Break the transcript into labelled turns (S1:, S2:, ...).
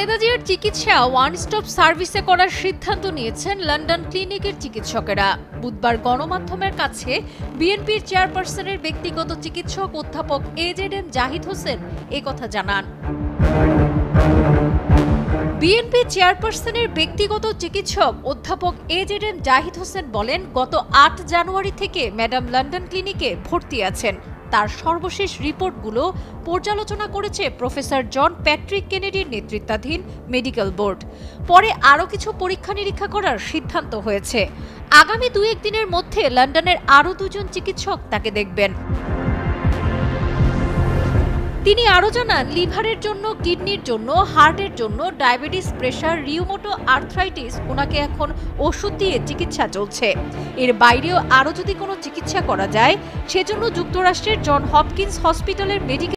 S1: খালেদা জিয়ার চিকিৎসা one stop সার্ভিসে করার সিদ্ধান্ত নিয়েছেন লন্ডন ক্লিনিকের চিকিৎসকেরা। বুধবার গণমাধ্যমের কাছে বিএনপির চেয়ারপারসনের ব্যক্তিগত চিকিৎসক অধ্যাপক এজেডএম জাহিদ হোসেন একথা জানান। বিএনপি চেয়ারপারসনের ব্যক্তিগত চিকিৎসক অধ্যাপক এজেডএম জাহিদ হোসেন বলেন, গত ৮ জানুয়ারি থেকে ম্যাডাম লন্ডন ক্লিনিকে ভর্তি আছেন। তার সর্বশেষ রিপোর্টগুলো পর্যালোচনা করেছে প্রফেসর জন প্যাট্রিক কেনেডির নেতৃত্বাধীন মেডিকেল বোর্ড। পরে আরও কিছু পরীক্ষা নিরীক্ষা করার সিদ্ধান্ত হয়েছে। আগামী ২-১ দিনের মধ্যে লন্ডনের আরও ২ জন চিকিৎসক তাকে দেখবেন। তিনি আরও জানান, লিভারের জন্য, কিডনির জন্য, হার্টের জন্য, ডায়াবেটিস, প্রেশার, রিউমেটো আর্থ্রাইটিস ওনাকে এখন ওষুধ দিয়ে চিকিৎসা চলছে। এর বাইরেও আরও যদি কোনো চিকিৎসা করা যায়, সেজন্য যুক্তরাষ্ট্রের জন হপকিন্স হসপিটালের মেডিকেল